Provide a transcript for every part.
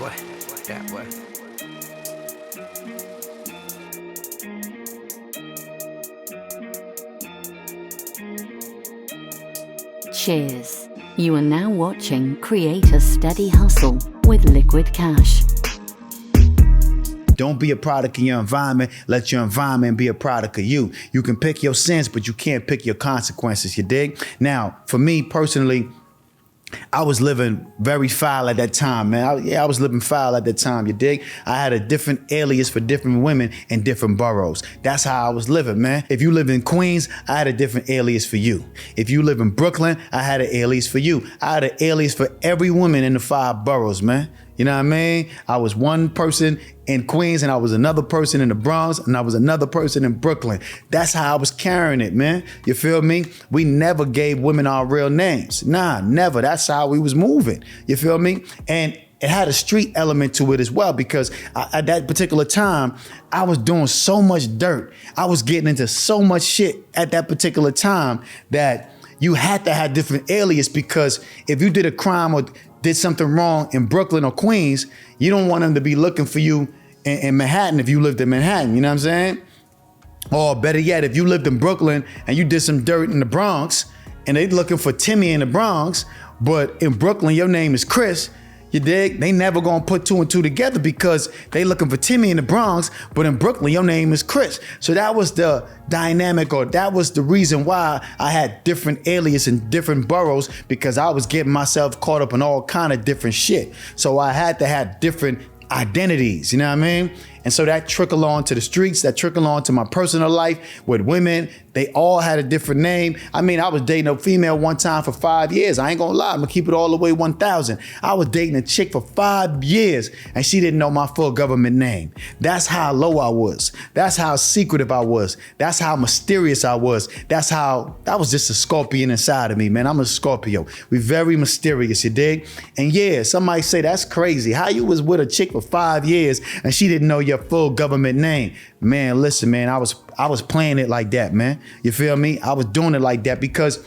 boy. Yeah, boy. Cheers. You are now watching Create a Steady Hustle with Likquidcash. Don't be a product of your environment. Let your environment be a product of you. You can pick your sins, but you can't pick your consequences, you dig? Now, for me personally, I was living very foul at that time, man. I was living foul at that time, you dig? I had a different alias for different women in different boroughs. That's how I was living, man. If you live in Queens, I had a different alias for you. If you live in Brooklyn, I had an alias for you. I had an alias for every woman in the 5 boroughs, man. You know what I mean? I was one person in Queens and I was another person in the Bronx and I was another person in Brooklyn. That's how I was carrying it, man. You feel me? We never gave women our real names. Nah, never. That's how we was moving. You feel me? And it had a street element to it as well because at that particular time, I was doing so much dirt. I was getting into so much shit at that particular time that you had to have different alias because if you did a crime or did something wrong in Brooklyn or Queens, you don't want them to be looking for you in Manhattan if you lived in Manhattan, you know what I'm saying? Or better yet, if you lived in Brooklyn and you did some dirt in the Bronx and they looking for Timmy in the Bronx, but in Brooklyn, your name is Chris, you dig? They never gonna put 2 and 2 together because they looking for Timmy in the Bronx, but in Brooklyn, your name is Chris. So that was the dynamic, or that was the reason why I had different aliases in different boroughs, because I was getting myself caught up in all kind of different shit. So I had to have different identities, you know what I mean? And so that trickled on to the streets, that trickled on to my personal life with women. They all had a different name. I mean, I was dating a female one time for 5 years. I ain't gonna lie, I'm gonna keep it all the way 1,000. I was dating a chick for 5 years and she didn't know my full government name. That's how low I was. That's how secretive I was. That's how mysterious I was. That was just a scorpion inside of me, man. I'm a Scorpio. We very mysterious, you dig? And yeah, somebody say that's crazy. How you was with a chick for 5 years and she didn't know your full government name? Man, listen, man, I was playing it like that, man. You feel me? I was doing it like that because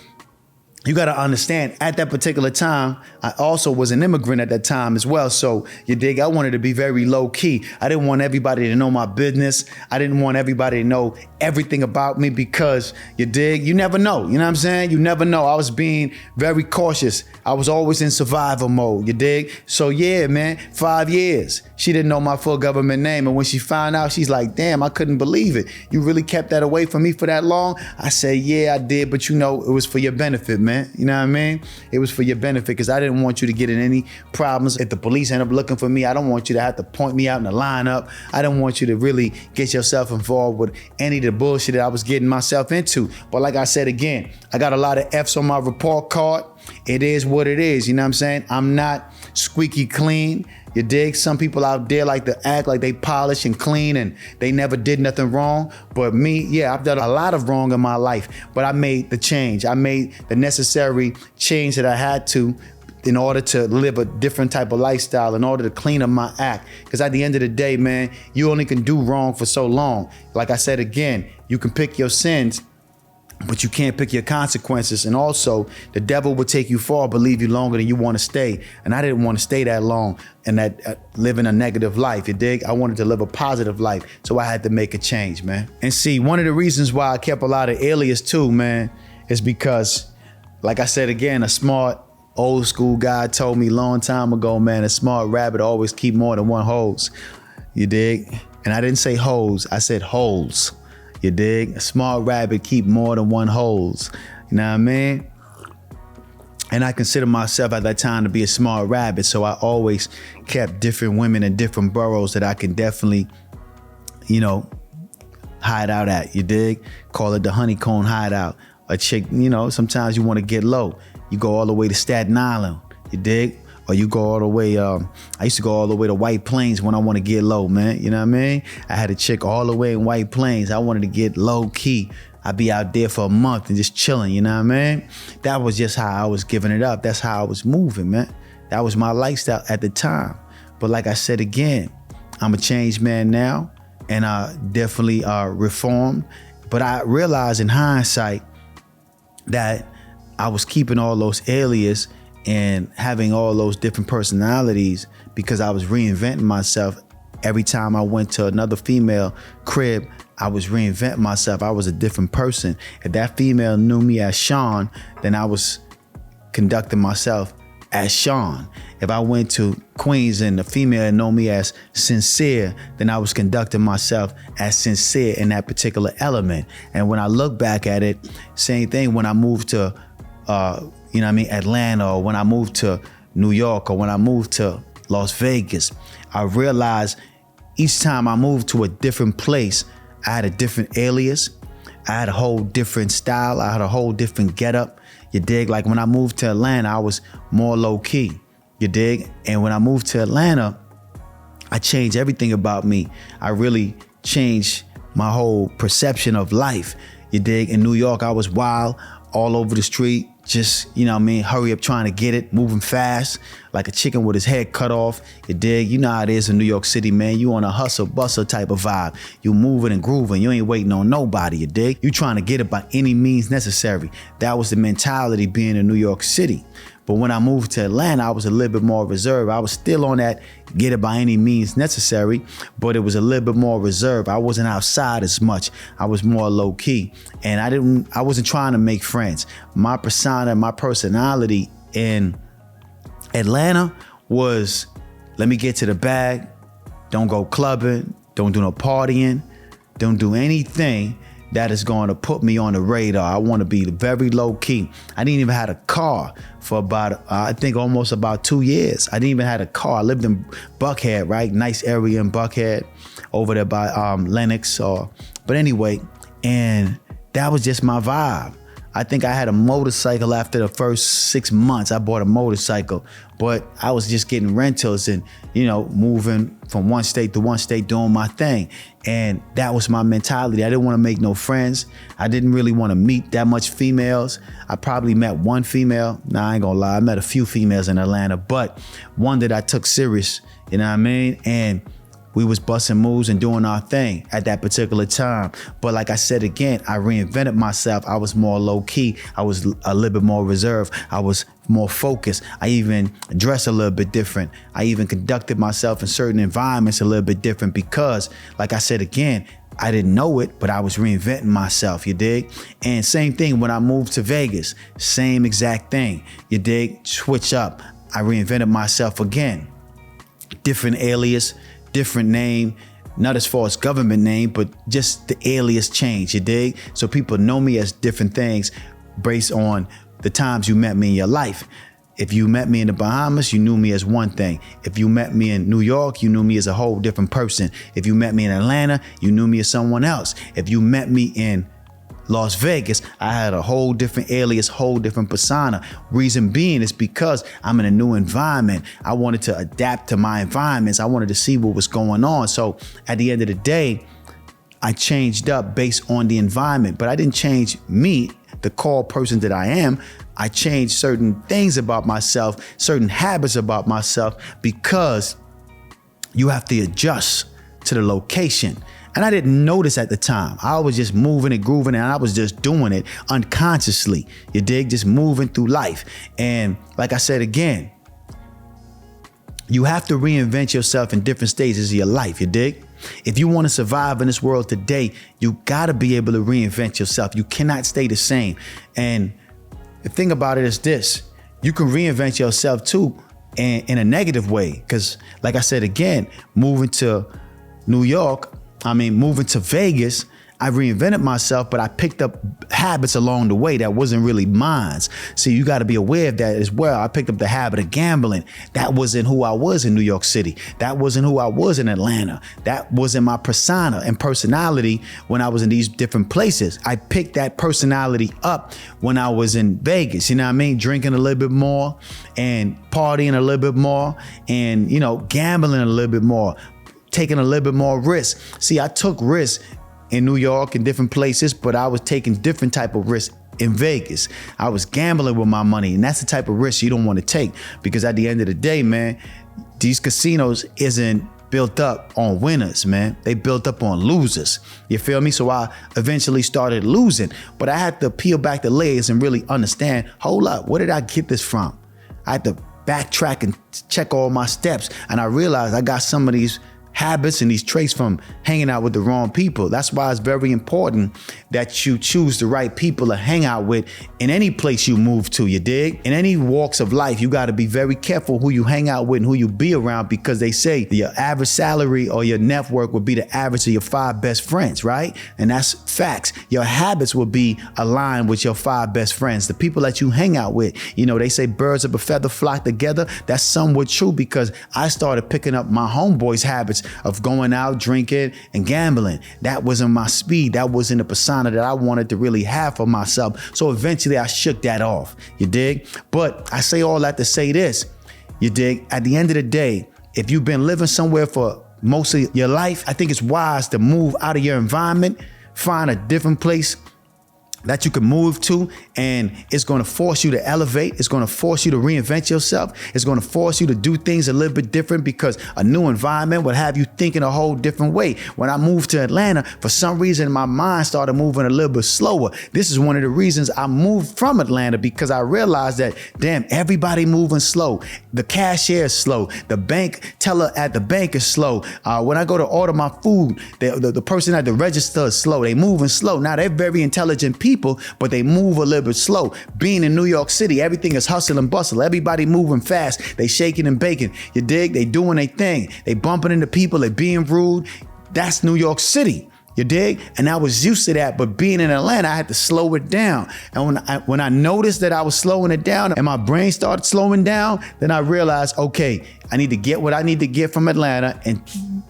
you got to understand, at that particular time, I also was an immigrant at that time as well. So you dig, I wanted to be very low key. I didn't want everybody to know my business. I didn't want everybody to know everything about me because you dig, you never know. You know what I'm saying? You never know. I was being very cautious. I was always in survival mode, you dig? So yeah, man, 5 years. She didn't know my full government name. And when she found out, she's like, damn, I couldn't believe it. You really kept that away from me for that long? I said, yeah, I did. But you know, it was for your benefit, man. You know what I mean? It was for your benefit because I didn't want you to get in any problems. If the police end up looking for me, I don't want you to have to point me out in the lineup. I don't want you to really get yourself involved with any of the bullshit that I was getting myself into. But like I said again, I got a lot of F's on my report card. It is what it is. You know what I'm saying? I'm not squeaky clean. You dig? Some people out there like to act like they polish and clean and they never did nothing wrong. But me, yeah, I've done a lot of wrong in my life, but I made the change. I made the necessary change that I had to in order to live a different type of lifestyle, in order to clean up my act. Because at the end of the day, man, you only can do wrong for so long. Like I said again, you can pick your sins, but you can't pick your consequences. And also, the devil will take you far, but leave you longer than you want to stay. And I didn't want to stay that long and living a negative life, you dig? I wanted to live a positive life, so I had to make a change, man. And see, one of the reasons why I kept a lot of alias too, man, is because, like I said again, a smart old school guy told me a long time ago, man, a smart rabbit always keep more than one hose, you dig? And I didn't say hose, I said holes. You dig? A smart rabbit keep more than one holes. You know what I mean? And I consider myself at that time to be a smart rabbit. So I always kept different women in different boroughs that I can definitely, you know, hide out at. You dig? Call it the honeycomb hideout. A chick, you know, sometimes you want to get low. You go all the way to Staten Island. You dig? Or you go all the way, I used to go all the way to White Plains when I want to get low, man. You know what I mean? I had a chick all the way in White Plains. I wanted to get low key. I'd be out there for a month and just chilling, you know what I mean? That was just how I was giving it up. That's how I was moving, man. That was my lifestyle at the time. But like I said again, I'm a changed man now, and I definitely reformed. But I realized in hindsight that I was keeping all those aliases and having all those different personalities because I was reinventing myself. Every time I went to another female crib, I was reinventing myself. I was a different person. If that female knew me as Sean, then I was conducting myself as Sean. If I went to Queens and the female knew me as Sincere, then I was conducting myself as Sincere in that particular element. And when I look back at it, same thing when I moved to, Atlanta, or when I moved to New York, or when I moved to Las Vegas, I realized each time I moved to a different place, I had a different alias. I had a whole different style. I had a whole different getup. You dig? Like when I moved to Atlanta, I was more low key. You dig? And when I moved to Atlanta, I changed everything about me. I really changed my whole perception of life. You dig? In New York, I was wild, all over the street, just, hurry up trying to get it, moving fast, like a chicken with his head cut off. You dig? You know how it is in New York City, man. You on a hustle bustle type of vibe. You moving and grooving. You ain't waiting on nobody, you dig? You trying to get it by any means necessary. That was the mentality being in New York City. But when I moved to Atlanta, I was a little bit more reserved. I was still on that get it by any means necessary, but it was a little bit more reserved. I wasn't outside as much. I was more low key, and I wasn't trying to make friends. My persona, my personality in Atlanta was, let me get to the bag. Don't go clubbing. Don't do no partying. Don't do anything that is going to put me on the radar. I want to be very low key. I didn't even have a car for about, almost about 2 years. I didn't even have a car. I lived in Buckhead, right? Nice area in Buckhead over there by Lenox. But anyway, and that was just my vibe. I think I had a motorcycle after the first 6 months. I bought a motorcycle, but I was just getting rentals and, moving from one state to one state, doing my thing. And that was my mentality. I didn't want to make no friends. I didn't really want to meet that much females. I probably met one female. Nah, I ain't gonna lie. I met a few females in Atlanta, but one that I took serious, you know what I mean? And we was busting moves and doing our thing at that particular time. But like I said again, I reinvented myself. I was more low key. I was a little bit more reserved. I was more focused. I even dressed a little bit different. I even conducted myself in certain environments a little bit different because, like I said again, I didn't know it, but I was reinventing myself, you dig? And same thing when I moved to Vegas, same exact thing, you dig? Switch up. I reinvented myself again. Different alias, different name, not as far as government name, but just the alias change, you dig? So people know me as different things based on the times you met me in your life. If you met me in the Bahamas, you knew me as one thing. If you met me in New York, you knew me as a whole different person. If you met me in Atlanta, you knew me as someone else. If you met me in Las Vegas, I had a whole different alias, whole different persona. Reason being is because I'm in a new environment. I wanted to adapt to my environments. I wanted to see what was going on. So at the end of the day, I changed up based on the environment, but I didn't change me, the core person that I am. I changed certain things about myself, certain habits about myself, because you have to adjust to the location. And I didn't notice at the time. I was just moving and grooving, and I was just doing it unconsciously. You dig? Just moving through life. And like I said again, you have to reinvent yourself in different stages of your life. You dig? If you want to survive in this world today, you got to be able to reinvent yourself. You cannot stay the same. And the thing about it is this: you can reinvent yourself too in a negative way. Because like I said again, moving to Vegas, I reinvented myself, but I picked up habits along the way that wasn't really mine. So you got to be aware of that as well. I picked up the habit of gambling. That wasn't who I was in New York City. That wasn't who I was in Atlanta. That wasn't my persona and personality when I was in these different places. I picked that personality up when I was in Vegas. You know what I mean? Drinking a little bit more and partying a little bit more and, gambling a little bit more, taking a little bit more risk. See, I took risks in New York and different places, but I was taking different type of risks in Vegas. I was gambling with my money, and that's the type of risk you don't want to take, because at the end of the day, man, these casinos isn't built up on winners, man. They built up on losers. You feel me? So I eventually started losing, but I had to peel back the layers and really understand, hold up, where did I get this from? I had to backtrack and check all my steps. And I realized I got some of these habits and these traits from hanging out with the wrong people. That's why it's very important that you choose the right people to hang out with in any place you move to, you dig? In any walks of life, you got to be very careful who you hang out with and who you be around, because they say your average salary or your network will be the average of your 5 best friends, right? And that's facts. Your habits will be aligned with your 5 best friends, the people that you hang out with. You know, they say birds of a feather flock together. That's somewhat true, because I started picking up my homeboys' habits of going out, drinking, and gambling. That wasn't my speed. That wasn't the persona that I wanted to really have for myself. So eventually I shook that off, you dig? But I say all that to say this, you dig? At the end of the day, if you've been living somewhere for most of your life, I think it's wise to move out of your environment, find a different place that you can move to, and it's gonna force you to elevate. It's gonna force you to reinvent yourself. It's gonna force you to do things a little bit different, because a new environment will have you thinking a whole different way. When I moved to Atlanta, for some reason, my mind started moving a little bit slower. This is one of the reasons I moved from Atlanta, because I realized that, damn, everybody moving slow. The cashier is slow. The bank teller at the bank is slow. When I go to order my food, the person at the register is slow. They moving slow. Now, they're very intelligent people, but they move a little bit slow. Being in New York City, everything is hustle and bustle. Everybody moving fast. They shaking and baking. You dig? They doing their thing. They bumping into people. They being rude. That's New York City. You dig? And I was used to that, but being in Atlanta, I had to slow it down. And when I noticed that I was slowing it down and my brain started slowing down, then I realized, okay, I need to get what I need to get from Atlanta and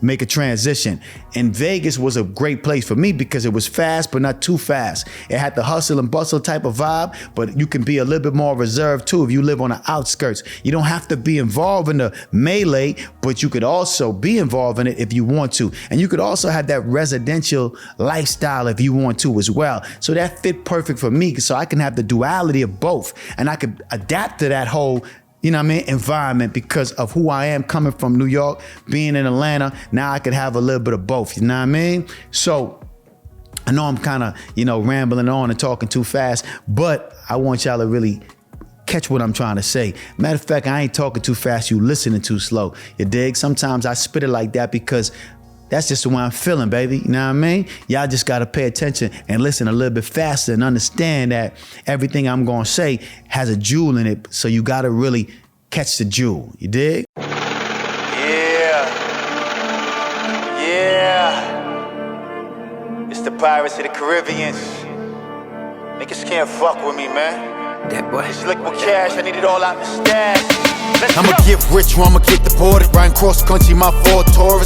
make a transition. And Vegas was a great place for me because it was fast, but not too fast. It had the hustle and bustle type of vibe, but you can be a little bit more reserved too if you live on the outskirts. You don't have to be involved in the melee, but you could also be involved in it if you want to. And you could also have that residential lifestyle if you want to as well. So that fit perfect for me, so I can have the duality of both, and I could adapt to that whole, you know what I mean, environment because of who I am, coming from New York, being in Atlanta. Now I could have a little bit of both, you know what I mean? So I know I'm kind of, rambling on and talking too fast, but I want y'all to really catch what I'm trying to say. Matter of fact, I ain't talking too fast, you listening too slow. You dig? Sometimes I spit it like that because that's just the way I'm feeling, baby. You know what I mean? Y'all just got to pay attention and listen a little bit faster and understand that everything I'm going to say has a jewel in it. So you got to really catch the jewel. You dig? Yeah. It's the Pirates of the Caribbean. Niggas can't fuck with me, man. That boy. It's Likquidcash, I need it all out the stash. I'ma get rich or I'ma get deported. Riding cross country, my Ford Taurus.